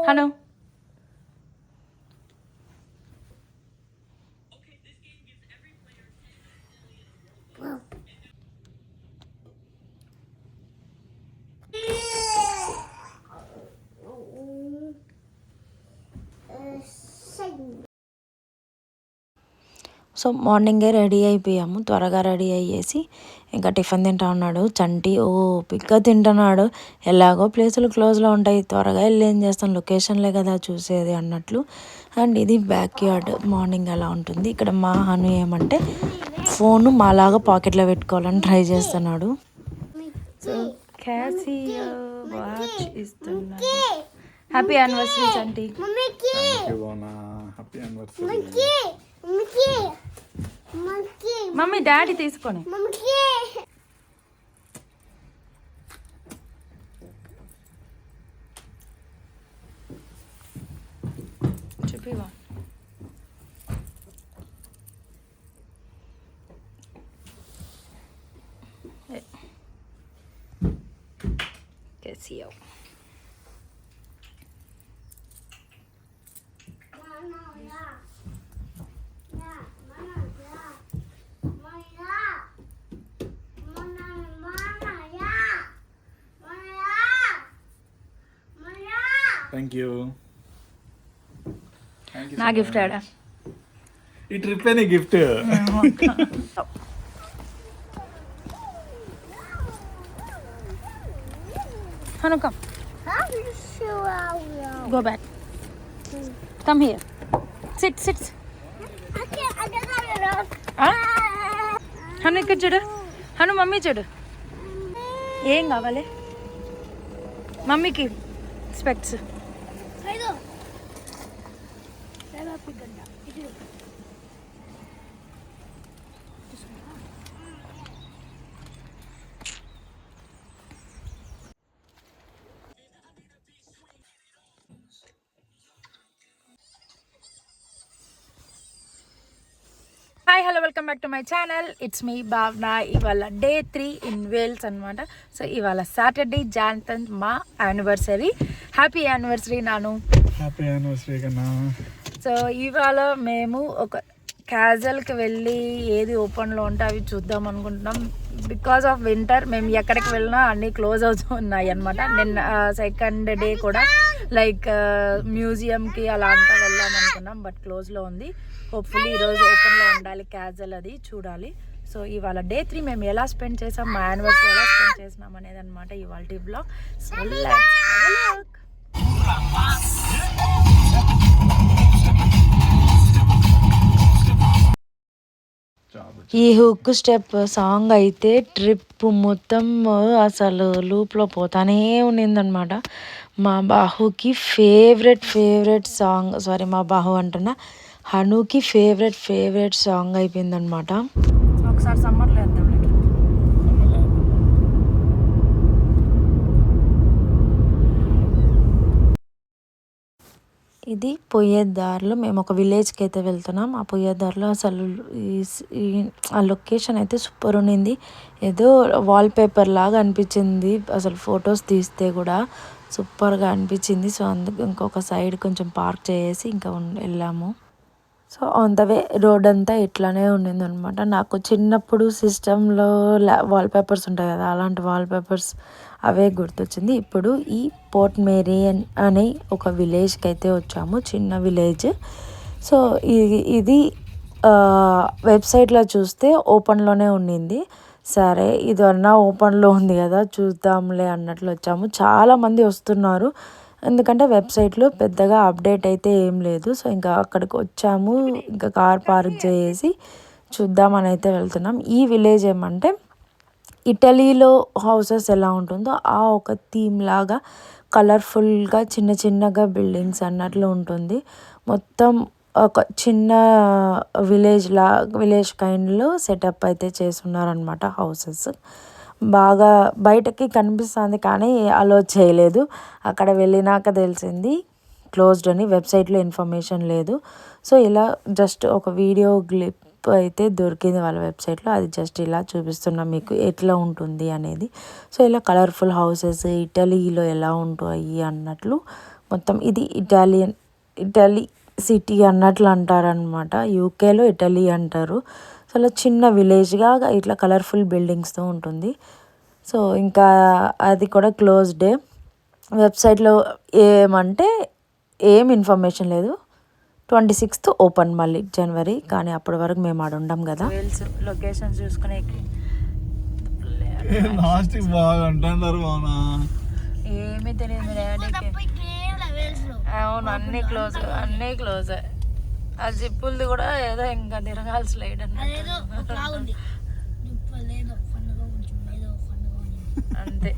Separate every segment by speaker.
Speaker 1: Hanu so మార్నింగే ready అయిపోయాము, త్వరగా రెడీ అయ్యేసి ఇంకా టిఫిన్ తింటా ఉన్నాడు చంటి. ఓ పిగ్గా తింటున్నాడు. ఎలాగో ప్లేసులు క్లోజ్లో ఉంటాయి, త్వరగా వెళ్ళి ఏం చేస్తాం, లొకేషన్లే కదా చూసేది అన్నట్లు. అండ్ ఇది బ్యాక్ యార్డ్. మార్నింగ్ అలా ఉంటుంది. ఇక్కడ మా హను ఏమంటే ఫోను మాలాగా పాకెట్లో పెట్టుకోవాలని ట్రై చేస్తున్నాడు. సో క్యాసియో వాచ్ ఇస్తున్నాడు. హ్యాపీ యానివర్సరీ చంటి. మమ్మీ డాడీ తీసుకొని చెప్పివా. Casio.
Speaker 2: Thank you.
Speaker 1: నా గిఫ్ట్ ఆడా
Speaker 2: ఈ ట్రిప్ నీ gift.
Speaker 1: Hanu, come. Go back. Come here. Sit, sit. Hanu ఇక్కడ చూడు. హను మమ్మీ చూడు. ఏం కావాలి మమ్మీకి? Specs. Hi hello welcome back to my channel. It's me భావన. ఇవాళ డే 3 ఇన్ వేల్స్ అనమాట. సో ఇవాళ సాటర్డే Jan 10 మా యానివర్సరీ. హ్యాపీ యానివర్సరీ నాను.
Speaker 2: హ్యాపీ యానివర్సరీ కన్నా.
Speaker 1: సో ఇవాళ మేము ఒక క్యాజువల్కి వెళ్ళి ఏది ఓపెన్లో ఉంటే అవి చూద్దాం అనుకుంటున్నాం. బికాస్ ఆఫ్ వింటర్ మేము ఎక్కడికి వెళ్ళినా అన్నీ క్లోజ్ అవుతూ ఉన్నాయి అనమాట. నిన్న సెకండ్ డే కూడా లైక్ మ్యూజియంకి అలా అంతా వెళ్దాం అనుకున్నాం, బట్ క్లోజ్లో ఉంది. హోప్ఫుల్లీ ఈరోజు ఓపెన్లో ఉండాలి క్యాజువల్, అది చూడాలి. సో ఇవాళ డే 3 మేము ఎలా స్పెండ్ చేసాం, మా యానివర్సరీ ఎలా స్పెండ్ చేసినాం అనేది అనమాట ఇవాళ blog. So let's have a look. ఈ హుక్ స్టెప్ సాంగ్ అయితే ట్రిప్ మొత్తం అసలు లూప్లో పోతానే ఉన్నిందనమాట. మా బాహుకి ఫేవరెట్ సాంగ్, సారీ మా బాహు అంటున్నా, హనుకి ఫేవరెట్ సాంగ్ అయిపోయిందనమాట. ఒకసారి సమ్మర్లో వేద్దాం. ఇది పోయే దారిలో మేము ఒక విలేజ్కి అయితే వెళ్తున్నాం. ఆ పోయే దారిలో అసలు ఆ లొకేషన్ అయితే సూపర్ ఉన్నింది. ఏదో వాల్పేపర్ లాగా అనిపించింది అసలు, ఫొటోస్ తీస్తే కూడా సూపర్గా అనిపించింది. సో అందుకు ఇంకొక సైడ్ కొంచెం పార్క్ చేసి ఇంకా వెళ్ళాము. So on the way road అంతా ఇట్లానే ఉండింది అనమాట. నాకు చిన్నప్పుడు సిస్టంలో వాల్పేపర్స్ ఉంటాయి కదా, అలాంటి వాల్పేపర్స్ అవే గుర్తొచ్చింది. ఇప్పుడు ఈ పోర్ట్ మేరీ అనే ఒక విలేజ్కి అయితే వచ్చాము, చిన్న విలేజ్. సో ఇది వెబ్సైట్లో చూస్తే ఓపెన్లోనే ఉండింది. సరే ఇది అన్నా ఓపెన్లో ఉంది కదా చూద్దాంలే అన్నట్లు వచ్చాము. చాలామంది వస్తున్నారు, ఎందుకంటే వెబ్సైట్లో పెద్దగా అప్డేట్ అయితే ఏం లేదు. సో ఇంకా అక్కడికి వచ్చాము, ఇంకా కార్ పార్క్ చేసి చూద్దామని అయితే వెళ్తున్నాం. ఈ విలేజ్ ఏమంటే ఇటలీలో హౌసెస్ ఎలా ఉంటుందో ఆ ఒక థీమ్ లాగా కలర్ఫుల్గా చిన్నగా బిల్డింగ్స్ అన్నట్లు ఉంటుంది. మొత్తం ఒక చిన్న విలేజ్ కైండ్లో సెటప్ అయితే చేస్తున్నారనమాట హౌసెస్. బాగా బయటకి కనిపిస్తుంది కానీ అలో చేయలేదు. అక్కడ వెళ్ళినాక తెలిసింది క్లోజ్డ్ అని, వెబ్సైట్లో ఇన్ఫర్మేషన్ లేదు. సో ఇలా జస్ట్ ఒక వీడియో క్లిప్ అయితే దొరికింది వాళ్ళ వెబ్సైట్లో, అది జస్ట్ ఇలా చూపిస్తున్నాం మీకు ఎట్లా ఉంటుంది అనేది. సో ఇలా కలర్ఫుల్ హౌసెస్ ఇటలీలో ఎలా ఉంటాయి అన్నట్లు మొత్తం ఇది ఇటలీ సిటీ అన్నట్లు అంటారనమాట. యూకేలో ఇటలీ అంటారు. సో అలా చిన్న విలేజ్గా ఇట్లా కలర్ఫుల్ బిల్డింగ్స్తో ఉంటుంది. సో ఇంకా అది కూడా క్లోజ్డే. వెబ్సైట్లో ఏమంటే ఏం ఇన్ఫర్మేషన్ లేదు. 26th ఓపెన్ మళ్ళీ జనవరి. కానీ అప్పటి వరకు మేము ఆడ ఉండం కదా. లొకేషన్ చూసుకునే
Speaker 2: లాస్ట్కి బాగా అంటున్నారు అవునా.
Speaker 1: ఏమీ తెలియదు డాడీకి. అవును, అన్నీ క్లోజ్. ఆ జిప్పులది కూడా ఏదో ఇంకా తిరగాల్సి లేడు అంతే.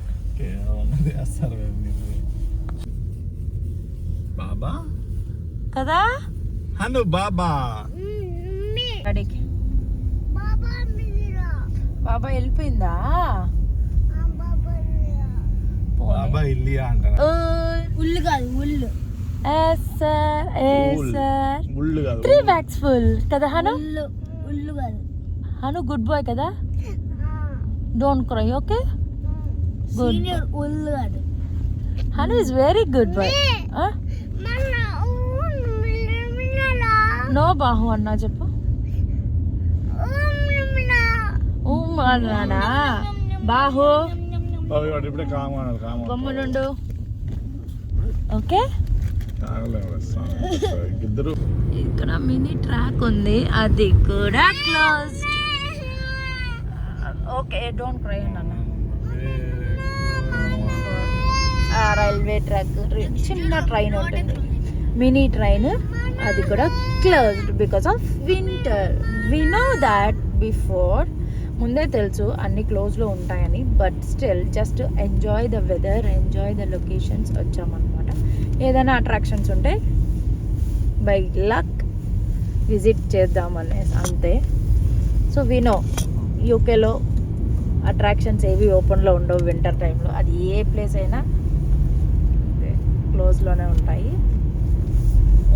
Speaker 2: బాబా
Speaker 1: కదా
Speaker 2: హను బాబా
Speaker 1: డాడీకి బాబా వెళ్ళిపోయిందా?
Speaker 2: బాబా ఇల్లియా అంటారా?
Speaker 3: ఉల్లు కాదు ఉల్లు
Speaker 2: ముళ్ళు కాదు.
Speaker 1: 3 bags full కదా హను?
Speaker 3: ఉల్లు కాదు.
Speaker 1: హను గుడ్ బాయ్ కదా. Don't cry, okay?
Speaker 3: సీనియర్ ఉల్లు కాదు.
Speaker 1: Hanu is very good boy. No బాహు అన్నా చెప్పు. అన్నానా బాహు?
Speaker 2: ఇప్పుడే
Speaker 1: గమ్మునుండు, ఓకే?
Speaker 2: ఇద్దరు
Speaker 1: ఇక్కడ మినీ ట్రాక్ ఉంది, అది కూడా క్లోజ్. ఓకే, డోంట్ క్రై అన్న. రైల్వే ట్రాక్ చిన్న ట్రైన్ ఉంటుంది, మినీ ట్రైన్, అది కూడా closed because of winter. We know that before, ముందే తెలుసు అన్ని క్లోజ్లో ఉంటాయని. But still just enjoy the weather, enjoy the locations వచ్చామన్నమాట. ఏదైనా అట్రాక్షన్స్ ఉంటే బై లక్ విజిట్ చేద్దామనేసి అంతే. సో వి నో యూకేలో అట్రాక్షన్స్ ఏవి ఓపెన్లో ఉండవు వింటర్ టైంలో. అది ఏ ప్లేస్ అయినా క్లోజ్లోనే ఉంటాయి.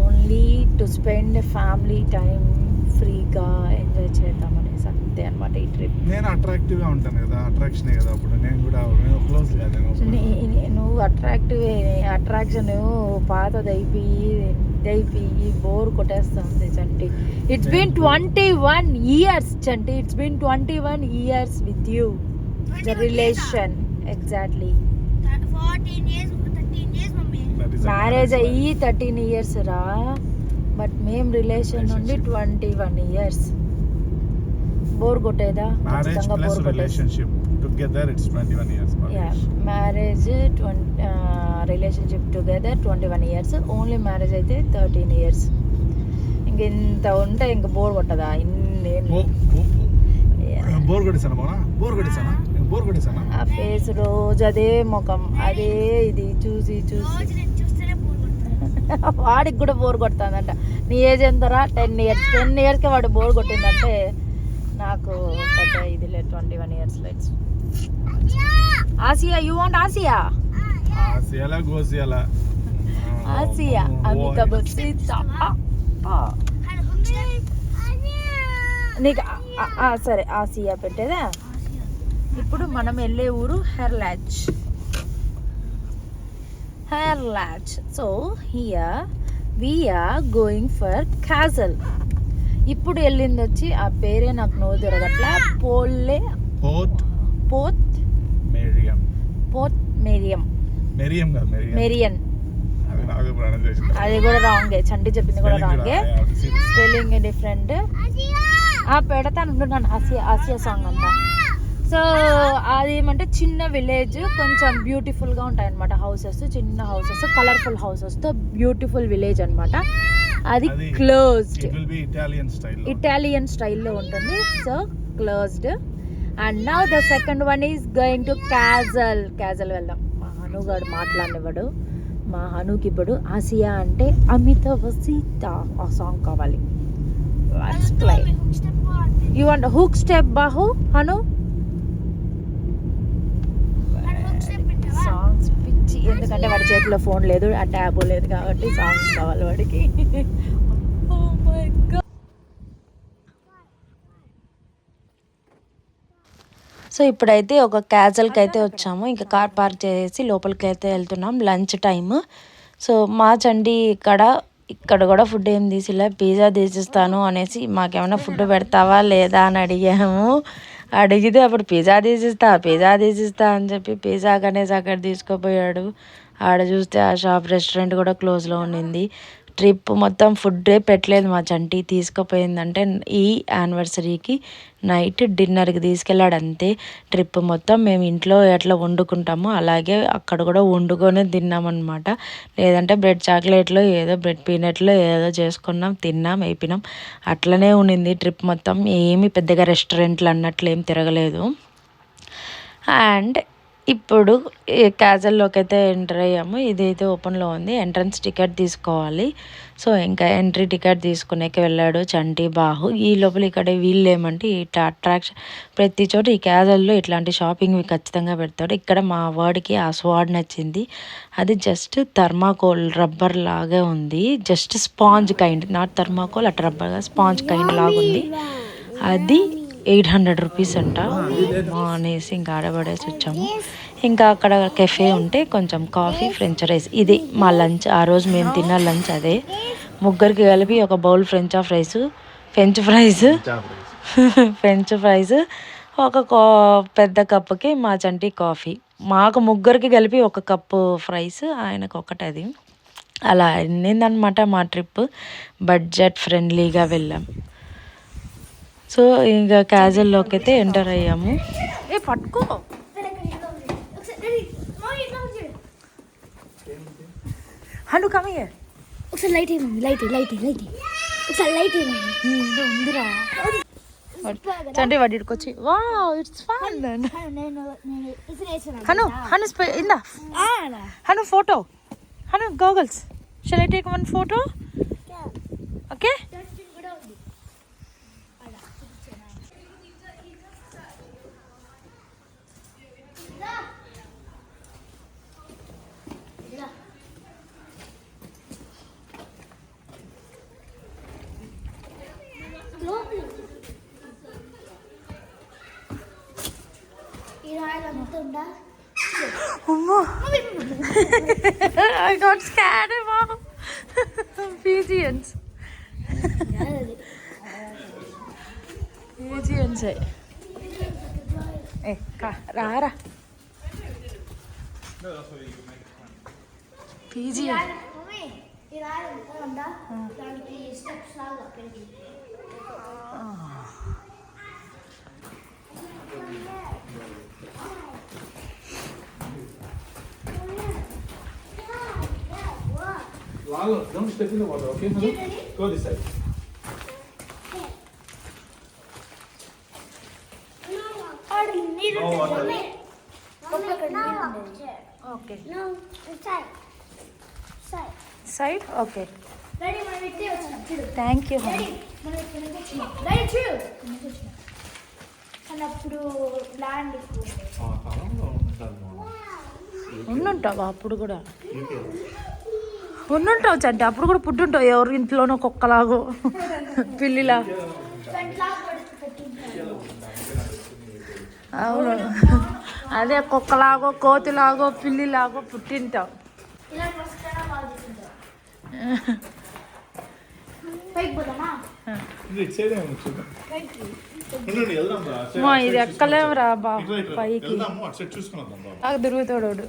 Speaker 1: Only to spend family time, ఫ్రీగా ఎంజాయ్ చేద్దామనేసి అంతే అనమాట ఈ ట్రిప్.
Speaker 2: నేను అట్రాక్టివ్గా ఉంటాను కదా, అట్రాక్షనే కదా. అప్పుడు నేను కూడా క్లోజ్ కాదు.
Speaker 1: నువ్వు అట్రాక్షన్ పాతదైపోయి బోర్ కొట్టేస్తుంది Chanti. It's been 21 years Chanti. It's been 21 years with you, the relation. Exactly
Speaker 3: 13 years mummy.
Speaker 1: Marriage అయ్యి 13 years రా. బట్ మేం రిలేషన్ నుండి 21 years. బోర్ కొట్టేదా? ఖచ్చితంగా bore
Speaker 2: relationship together it's 21 years.
Speaker 1: Marriage relationship together 21 years. Only marriage అయితే 13 years. ఇంత ఉంటే ఇంక bore కొట్టదా?
Speaker 2: Bore కొట్టేసానా
Speaker 1: ఆ ఫేస్ రోజు అదే ముఖం, అదే ఇది చూసి వాడికి కూడా బోర్ కొడుతుందంట. నీ ఏజ్ ఎంతరా? 10 years. 10 yearsకే వాడు బోర్ కొట్టిందంటే నాకు పెద్ద ఇదిలే 21 years. లెట్స్ ఆసియా, యూ వాంట్ ఆసియా? ఆసియా అమితాబ్ సీత నీకు సరే ఆసియా పెట్టేదా. ఇప్పుడు మనం వెళ్ళే ఊరు హెర్లాచ్. So here we're going for castle. ఇప్పుడు వెళ్ళింది వచ్చి ఆ పేరే నాకు నో దొరకట్లా. మెరియన్. అది కూడా రాంగే, చంటి చెప్పింది కూడా రాంగే, స్పెల్లింగ్ డిఫరెంట్. పెడతాను ఆసియా సాంగ్ అంతా. సో అది ఏమంటే చిన్న విలేజ్, కొంచెం బ్యూటిఫుల్గా ఉంటాయి అనమాట. హౌసెస్, చిన్న హౌసెస్, కలర్ఫుల్ హౌసెస్తో బ్యూటిఫుల్ విలేజ్ అనమాట. అది క్లోజ్డ్, ఇటాలియన్ స్టైల్లో ఉంటుంది. So closed. And now the second one is going to castle వెళ్దాం. మా హనుగాడు మాట్లాడినవాడు. మా హనుకి ఇప్పుడు ఆసియా అంటే అమితాబ్ సీత ఆ సాంగ్ కావాలి. Let's play. You want hook step Bahu Hanu? Songs పిచ్చి, ఎందుకంటే వాడి చేతిలో ఫోన్ లేదు, ఆ ట్యాబ్ లేదు కాబట్టి సాంగ్స్ కావాలి వాడికి. సో ఇప్పుడైతే ఒక క్యాజల్కి అయితే వచ్చాము. ఇంకా కార్ పార్క్ చేసి లోపలికి అయితే వెళ్తున్నాం. Lunch time. సో మా చంటి ఇక్కడ కూడా ఫుడ్ ఏం తీసిలే, పిజ్జా తీసిస్తాను అనేసి మాకేమైనా ఫుడ్ పెడతావా లేదా అని అడిగితే అప్పుడు పిజ్జా తీసిస్తా అని చెప్పి పిజ్జా అనేసి అక్కడ తీసుకుపోయాడు. ఆడ చూస్తే ఆ షాప్ రెస్టారెంట్ కూడా క్లోజ్లో ఉండింది. ట్రిప్ మొత్తం ఫుడ్డే పెట్టలేదు మా చంటి. తీసుకుపోయిందంటే ఈ యానివర్సరీకి నైట్ డిన్నర్కి తీసుకెళ్ళాడు అంతే. ట్రిప్ మొత్తం మేము ఇంట్లో ఎట్లా వండుకుంటామో అలాగే అక్కడ కూడా వండుకొని తిన్నామన్నమాట. లేదంటే బ్రెడ్ చాక్లెట్లో ఏదో బ్రెడ్ పీనట్లో ఏదో చేసుకున్నాం, తిన్నాం, అయిపోయినాం. అట్లనే ఉండింది ట్రిప్ మొత్తం. ఏమి పెద్దగా రెస్టారెంట్లు అన్నట్లు ఏం తిరగలేదు. అండ్ ఇప్పుడు క్యాజల్లోకి అయితే ఎంటర్ అయ్యాము. ఇదైతే ఓపెన్లో ఉంది. ఎంట్రన్స్ టికెట్ తీసుకోవాలి. సో ఇంకా ఎంట్రీ టికెట్ తీసుకునేకి వెళ్ళాడు చంటి, బాహు. ఈ లోపల ఇక్కడ వీళ్ళు ఏమంటే ఇట్లా అట్రాక్షన్ ప్రతి చోట ఈ క్యాజల్లో ఇట్లాంటి షాపింగ్ ఖచ్చితంగా పెడతాడు. ఇక్కడ మా వాడికి ఆ స్వాడ్ నచ్చింది. అది జస్ట్ థర్మాకోల్ రబ్బర్ లాగా ఉంది. Just sponge kind, not thermocol, at రబ్బర్గా స్పాంజ్ కైండ్ లాగా ఉంది. అది 800 రూపీస్ అంట అనేసి ఇంకా ఆడబడేసి వచ్చాము. ఇంకా అక్కడ కెఫే ఉంటే కొంచెం కాఫీ, ఫ్రెంచ్ ఫ్రైస్. ఇది మా లంచ్. ఆ రోజు మేము తిన్న లంచ్ అదే. ముగ్గురికి కలిపి ఒక బౌల్ ఫ్రెంచ్ ఫ్రైస్, ఒక పెద్ద కప్పుకి మా చంటి కాఫీ. మాకు ముగ్గురికి కలిపి ఒక కప్పు ఫ్రైస్, ఆయనకు ఒకటి. అది అలా అయిందనమాట మా ట్రిప్. బడ్జెట్ ఫ్రెండ్లీగా వెళ్ళాం. సో ఇంకా క్యాజువల్లోకి అయితే ఎంటర్ అయ్యాము. పట్టుకో హను కమయ్య.
Speaker 3: ఒకసారి లైట్ ఒకసారి లైట్
Speaker 1: ఉందిరా చంటి వాడికి వచ్చి వావ్ ఇట్స్ ఫన్. హను ఇందా Hanu photo, Hanu goggles. Shall I take one photo? Okay. I got scared, Mom. Pigeons. Pigeons. Hey, Rara. Pigeon.
Speaker 2: Lalo, don't step in the water, okay? Go this side. No water.
Speaker 1: Okay.
Speaker 3: No,
Speaker 1: Side? Okay.
Speaker 3: Ready, my video.
Speaker 1: Thank you.
Speaker 3: Ready, true. అన్నప్పుడు land
Speaker 1: ఉండుంటావా అప్పుడు కూడా? ఉండుంటావు చంటి, అప్పుడు కూడా పుట్టుంటావు. ఎవరి ఇంట్లోనో కుక్కలాగో పిల్లిలా. అవును, అదే కుక్కలాగో కోతిలాగో పిల్లిలాగో పుట్టింటావు. ఇది ఎక్కలేవురా బా పైకి. తిరుగుతాడు.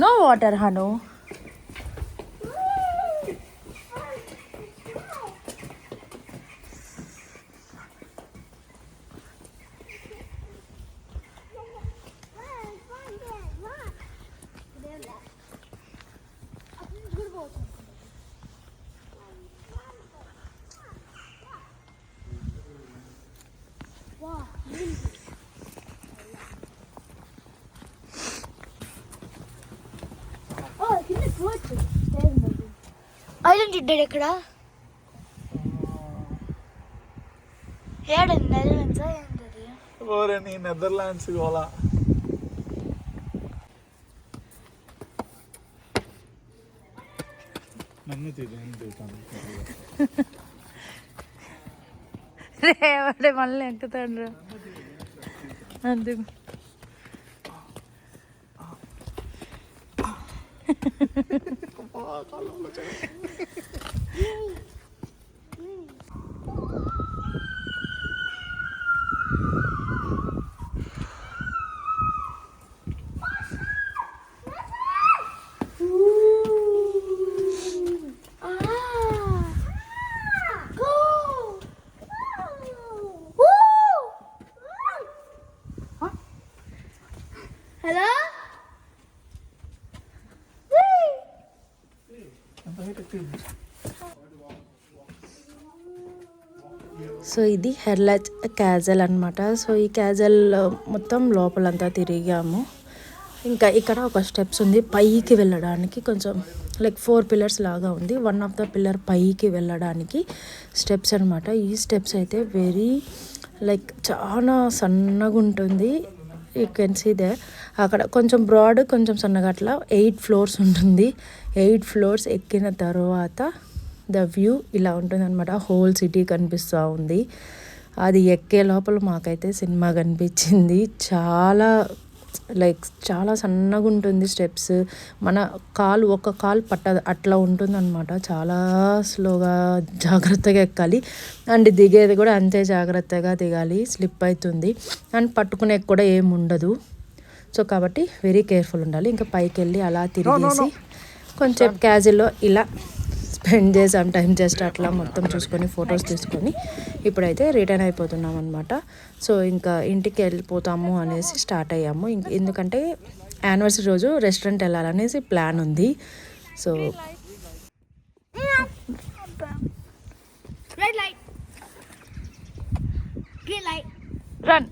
Speaker 1: No water Hanu.
Speaker 3: ఐలాండ్ చూడ్డాడు ఎక్కడ? ఏడండి నెదర్లాండ్సా ఏంటది?
Speaker 2: ఓరే నెదర్లాండ్స్ గోలా. నన్ను
Speaker 1: రేవాడే మళ్ళీ ఎక్కుతాడు. అందుకు
Speaker 3: Hello?
Speaker 1: సో ఇది హెర్లాజ్ క్యాజల్ అనమాట. సో ఈ క్యాజల్ మొత్తం లోపలంతా తిరిగాము. ఇంకా ఇక్కడ ఒక స్టెప్స్ ఉంది పైకి వెళ్ళడానికి, కొంచెం లైక్ 4 పిల్లర్స్ లాగా ఉంది. వన్ ఆఫ్ ద పిల్లర్ పైకి వెళ్ళడానికి స్టెప్స్ అనమాట. ఈ స్టెప్స్ అయితే వెరీ లైక్ చాలా సన్నగా ఉంటుంది. You can see they. అక్కడ కొంచెం బ్రాడ్ కొంచెం సన్నగా అట్లా 8 ఫ్లోర్స్ ఉంటుంది. 8 ఫ్లోర్స్ ఎక్కిన తర్వాత ద వ్యూ ఇలా ఉంటుంది అనమాట. హోల్ సిటీ కనిపిస్తూ ఉంది. అది ఎక్కే లోపల మాకైతే సినిమా కనిపించింది. చాలా లైక్ చాలా సన్నగా ఉంటుంది స్టెప్స్. మన ఒక కాలు పట్టదు అట్లా ఉంటుంది అనమాట. చాలా స్లోగా జాగ్రత్తగా ఎక్కాలి. అండ్ దిగేది కూడా అంతే జాగ్రత్తగా దిగాలి, స్లిప్ అవుతుంది. అండ్ పట్టుకునే కూడా ఏమి ఉండదు. సో కాబట్టి వెరీ కేర్ఫుల్ ఉండాలి. ఇంకా పైకి వెళ్ళి అలా తిరిగేసి కొంచెం క్యాజువల్లో ఇలా స్పెండ్ చేసాం టైం. జస్ట్ అట్లా మొత్తం చూసుకొని ఫొటోస్ తీసుకొని ఇప్పుడైతే రిటర్న్ అయిపోతున్నాం అనమాట. సో ఇంకా ఇంటికి వెళ్ళిపోతాము అనేసి స్టార్ట్ అయ్యాము. ఎందుకంటే యానివర్సరీ రోజు రెస్టారెంట్ వెళ్ళాలనేసి ప్లాన్ ఉంది. So
Speaker 3: Red light. Green light.
Speaker 1: Run.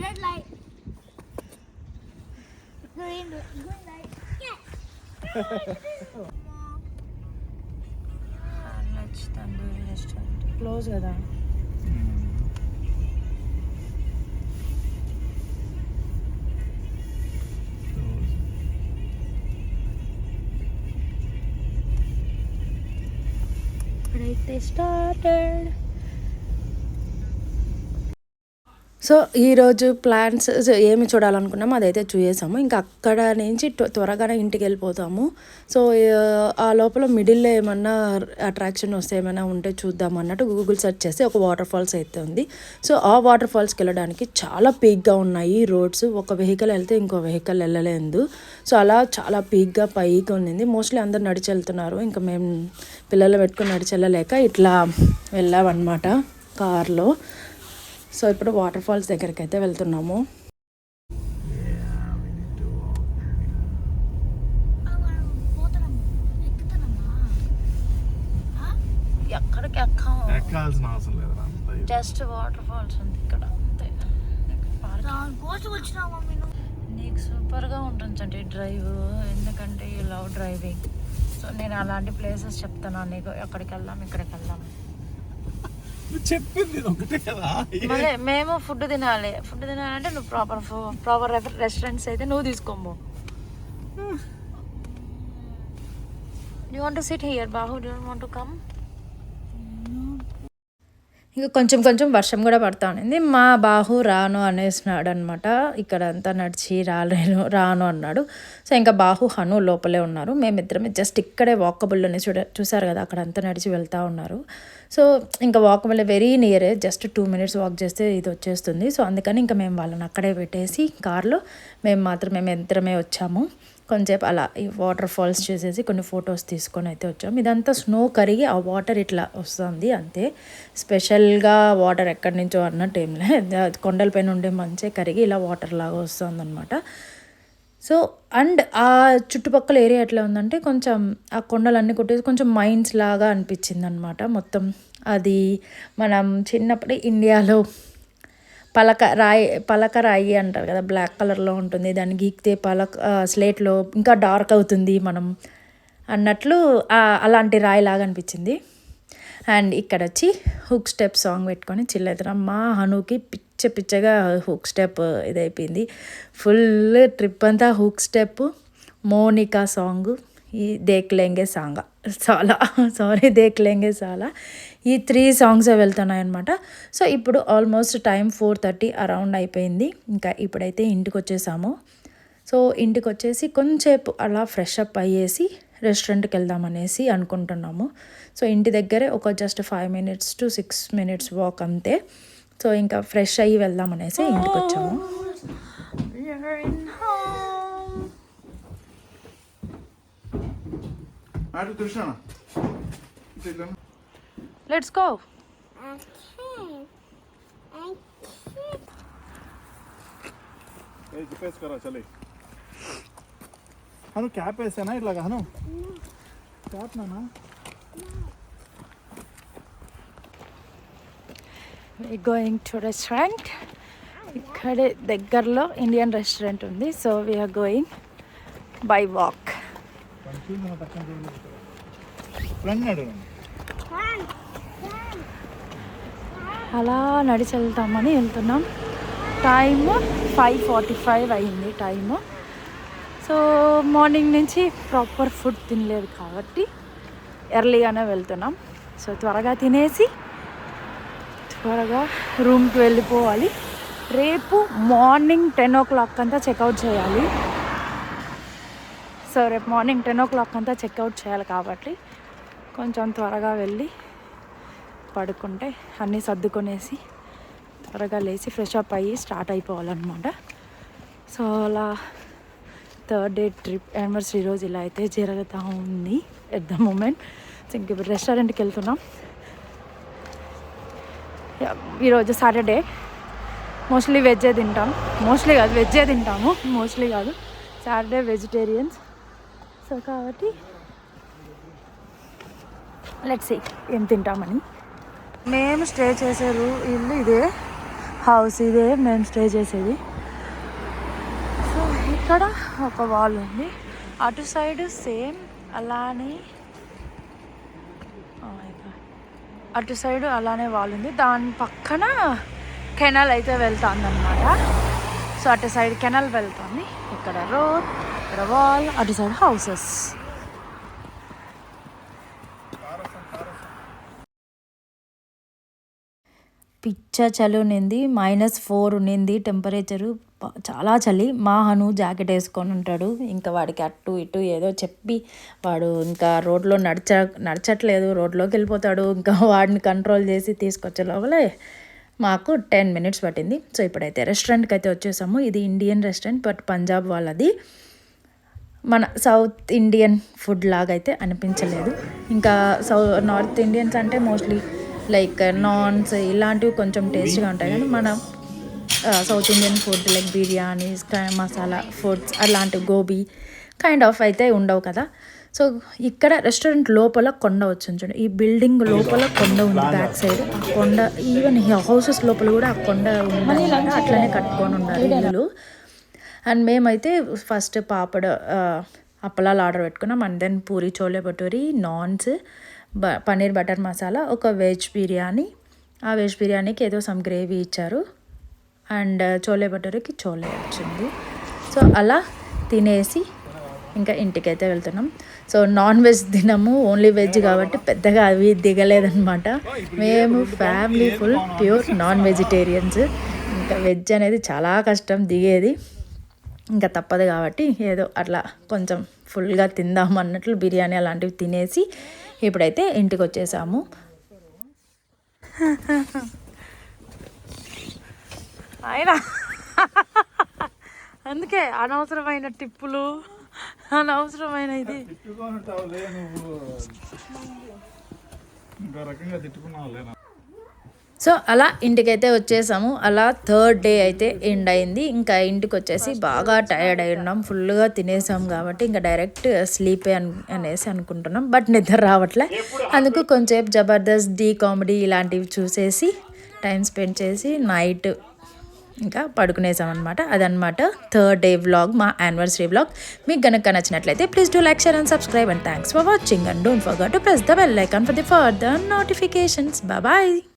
Speaker 3: Red light. Green light.
Speaker 1: Close కదా. ఇప్పుడైతే స్టార్టెడ్. సో ఈరోజు ప్లాన్స్ ఏమి చూడాలనుకున్నామో అదైతే చూసేసాము. ఇంకా అక్కడ నుంచి త్వరగానే ఇంటికి వెళ్ళిపోతాము. సో ఆ లోపల మిడిల్లో ఏమన్నా అట్రాక్షన్ వస్తే ఏమైనా ఉంటే చూద్దాం అన్నట్టు గూగుల్ సెర్చ్ చేస్తే ఒక వాటర్ ఫాల్స్ అయితే ఉంది. సో ఆ వాటర్ ఫాల్స్కి వెళ్ళడానికి చాలా పీక్గా ఉన్నాయి రోడ్స్. ఒక వెహికల్ వెళ్తే ఇంకో వెహికల్ వెళ్ళలేదు. సో అలా చాలా పీక్గా పైకి ఉంది. మోస్ట్లీ అందరు నడిచి వెళ్తున్నారు. ఇంకా మేము పిల్లలు పెట్టుకుని నడిచి వెళ్ళలేక ఇట్లా వెళ్ళామన్నమాట కార్లో. సో ఇప్పుడు వాటర్ ఫాల్స్ దగ్గరికి అయితే వెళ్తున్నాము. ఎక్కడికి
Speaker 2: ఎక్కాల్సిన అవసరం లేదు.
Speaker 1: జస్ట్ వాటర్ ఫాల్స్ ఉంది ఇక్కడ అంతే. నీకు సూపర్గా ఉంటుంది అంటే డ్రైవ్, ఎందుకంటే యూ లవ్ డ్రైవింగ్. సో నేను అలాంటి ప్లేసెస్ చెప్తాను నీకు, ఎక్కడికి వెళ్దాం ఇక్కడికి వెళ్దాం.
Speaker 2: చెప్పింది ఒకటే కదా.
Speaker 1: మళ్ళీ మేము ఫుడ్ తినాలంటే నువ్వు ప్రాపర్ రెస్టారెంట్స్ అయితే నువ్వు తీసుకోము. You want to sit here బాహు, do you want to come? ఇంకా కొంచెం వర్షం కూడా పడతా ఉంది. మా బాహు రాను అనేసినాడు అనమాట. ఇక్కడ అంతా నడిచి రాను అన్నాడు. సో ఇంకా బాహు హను లోపలే ఉన్నారు. మేమిద్దరమే జస్ట్ ఇక్కడే వాకబుల్లోనే చూసారు కదా, అక్కడ అంతా నడిచి వెళ్తూ ఉన్నారు. సో ఇంకా వాకబుల్ వెరీ నియరే, జస్ట్ 2 minutes వాక్ చేస్తే ఇది వచ్చేస్తుంది. సో అందుకని ఇంకా మేము వాళ్ళని అక్కడే పెట్టేసి కార్లో మేము ఇద్దరమే వచ్చాము. కొంచెంసేపు అలా ఈ వాటర్ ఫాల్స్ చూసేసి కొన్ని ఫొటోస్ తీసుకొని అయితే వచ్చాము. ఇదంతా స్నో కరిగి ఆ వాటర్ ఇట్లా వస్తుంది అంతే. స్పెషల్గా వాటర్ ఎక్కడి నుంచో అన్నట్టు ఏం లేదు, కొండలపైన ఉండే మంచే కరిగి ఇలా వాటర్ లాగా వస్తుంది అనమాట. సో అండ్ ఆ చుట్టుపక్కల ఏరియా ఎట్లా ఉందంటే కొంచెం ఆ కొండలన్నీ కొట్టేసి కొంచెం మైన్స్ లాగా అనిపించింది అనమాట మొత్తం. అది మనం చిన్నప్పుడు ఇండియాలో పలక రాయి అంటారు కదా, బ్లాక్ కలర్లో ఉంటుంది. దాన్ని గీకితే స్లేట్లో ఇంకా డార్క్ అవుతుంది మనం అన్నట్లు అలాంటి రాయి లాగా అనిపించింది. అండ్ ఇక్కడ వచ్చి హుక్ స్టెప్ సాంగ్ పెట్టుకొని చిల్లవుతున్నాం. మా హనుకి పిచ్చగా హుక్ స్టెప్ ఇదైపోయింది. ఫుల్ ట్రిప్ అంతా హుక్ స్టెప్, మోనికా సాంగ్, ఈ దేక్లేంగే సాలా ఈ 3 సాంగ్స్ వెళ్తున్నాయి అనమాట. సో ఇప్పుడు ఆల్మోస్ట్ టైం 4:30 అరౌండ్ అయిపోయింది. ఇంకా ఇప్పుడైతే ఇంటికి వచ్చేసాము. సో ఇంటికి వచ్చేసి కొంచెంసేపు అలా ఫ్రెష్ అప్ అయ్యేసి రెస్టారెంట్కి వెళ్దామనేసి అనుకుంటున్నాము. సో ఇంటి దగ్గరే ఒక just 5 minutes to 6 minutes walk అంతే. సో ఇంకా ఫ్రెష్ అయ్యి వెళ్దామనేసి ఇంటికి వచ్చాము. Let's go.
Speaker 2: హను క్యాప్ వేసానా ఇట్లాగా? హను క్యాప్ నానా?
Speaker 1: Going to restaurant. ఇక్కడే దగ్గరలో ఇండియన్ రెస్టారెంట్ ఉంది. So we're going by walk. అలా నడిచి వెళ్తామని వెళ్తున్నాం. టైము 5:45 అయింది టైము. సో మార్నింగ్ నుంచి ప్రాపర్ ఫుడ్ తినలేదు కాబట్టి ఎర్లీగానే వెళ్తున్నాం. సో త్వరగా తినేసి త్వరగా రూమ్కి వెళ్ళిపోవాలి. రేపు మార్నింగ్ 10 o'clock అంతా చెక్అవుట్ చేయాలి. సో రేపు మార్నింగ్ 10 o'clock అంతా చెక్అవుట్ చేయాలి కాబట్టి కొంచెం త్వరగా వెళ్ళి పడుకుంటే అన్నీ సర్దుకొనేసి త్వరగా లేచి ఫ్రెష్ అప్ అయ్యి స్టార్ట్ అయిపోవాలన్నమాట. సో అలా 3rd day ట్రిప్ యానివర్సరీ రోజు ఇలా అయితే జరుగుతూ ఉంది ఎట్ ద మూమెంట్. సో ఇంక ఇప్పుడు రెస్టారెంట్కి వెళ్తున్నాం. ఈరోజు సాటర్డే, మోస్ట్లీ వెజ్జే తింటాం. మోస్ట్లీ కాదు సాటర్డే వెజిటేరియన్స్. సో కాబట్టి లెట్స్ సీ ఏం తింటామని. మేము స్టే చేసే ఇల్లు ఇదే, హౌస్ ఇదే మేము స్టే చేసేది. సో ఇక్కడ ఒక వాల్ ఉంది, అటు సైడ్ సేమ్ అలానే అటు సైడ్ అలానే వాల్ ఉంది. దాని పక్కన కెనాల్ అయితే వెళ్తుందన్నమాట. సో అటు సైడ్ కెనాల్ వెళ్తుంది, ఇక్కడ రోడ్, ఇక్కడ వాల్, అటు సైడ్ హౌసెస్. పిచ్చ చలి ఉన్నింది, -4 ఉన్నింది టెంపరేచరు, చాలా చలి. మా హను జాకెట్ వేసుకొని ఉంటాడు. ఇంకా వాడికి అటు ఇటు ఏదో చెప్పి వాడు ఇంకా రోడ్లో నడచట్లేదు, రోడ్లోకి వెళ్ళిపోతాడు. ఇంకా వాడిని కంట్రోల్ చేసి తీసుకొచ్చే లోపలే మాకు 10 minutes పట్టింది. సో ఇప్పుడైతే రెస్టారెంట్కి అయితే వచ్చేసాము. ఇది ఇండియన్ రెస్టారెంట్, బట్ పంజాబ్ వాళ్ళది. మన సౌత్ ఇండియన్ ఫుడ్ లాగా అయితే అనిపించలేదు. ఇంకా నార్త్ ఇండియన్స్ అంటే మోస్ట్లీ లైక్ నాన్స్ ఇలాంటివి కొంచెం టేస్ట్గా ఉంటాయి, కానీ మన south Indian food like biryanis, masala foods అలాంటివి గోబీ కైండ్ ఆఫ్ అయితే ఉండవు కదా. సో ఇక్కడ రెస్టారెంట్ లోపల కొండ వచ్చింది చూడండి, ఈ బిల్డింగ్ లోపల కొండ ఉంది బ్యాక్ సైడ్. ఆ కొండ ఈవెన్ హౌసెస్ లోపల కూడా ఆ కొండ ఉంది, అట్లనే కట్టుకొని ఉండాలి ఇల్లు. అండ్ మేమైతే ఫస్ట్ పాపడ్ అప్పలాలు ఆర్డర్ పెట్టుకున్నాం. And then puri chole bhature, naans, paneer butter masala, ఒక వెజ్ బిర్యానీ. ఆ వెజ్ బిర్యానీకి ఏదో సమ్ గ్రేవీ ఇచ్చారు. అండ్ చోలే భటూరికి చోలే వచ్చింది. సో అలా తినేసి ఇంకా ఇంటికైతే వెళ్తున్నాం. సో నాన్ వెజ్ తినము, ఓన్లీ వెజ్ కాబట్టి పెద్దగా అవి దిగలేదన్నమాట. మేము family full pure non vegetarians. ఇంకా వెజ్ అనేది చాలా కష్టం దిగేది, ఇంకా తప్పదు కాబట్టి ఏదో అట్లా కొంచెం ఫుల్గా తిందాం అన్నట్లు బిర్యానీ అలాంటివి తినేసి ఇప్పుడైతే ఇంటికి వచ్చేసాము. అయినా అందుకే అనవసరమైన టిప్పులు, అనవసరమైన ఇది సో అలా ఇంటికైతే వచ్చేసాము. అలా 3rd day అయితే ఎండ్ అయింది. ఇంకా ఇంటికి వచ్చేసి బాగా టైర్డ్ అయి ఉన్నాం, ఫుల్గా తినేసాం కాబట్టి ఇంకా డైరెక్ట్ స్లీపే అనేసి అనుకుంటున్నాం. బట్ నిద్ర రావట్లే, అందుకు కొంచెంసేపు జబర్దస్త్, డి కామెడీ ఇలాంటివి చూసేసి టైం స్పెండ్ చేసి నైట్ ఇంకా పడుకునేసాం అనమాట. అదనమాట 3rd day వ్లాగ్, మా యానివర్సరీ వ్లాగ్. మీకు కనుక నచ్చినట్లయితే please do like, share and subscribe. And thanks for watching. And don't forget to press the bell icon for the further notifications. Bye.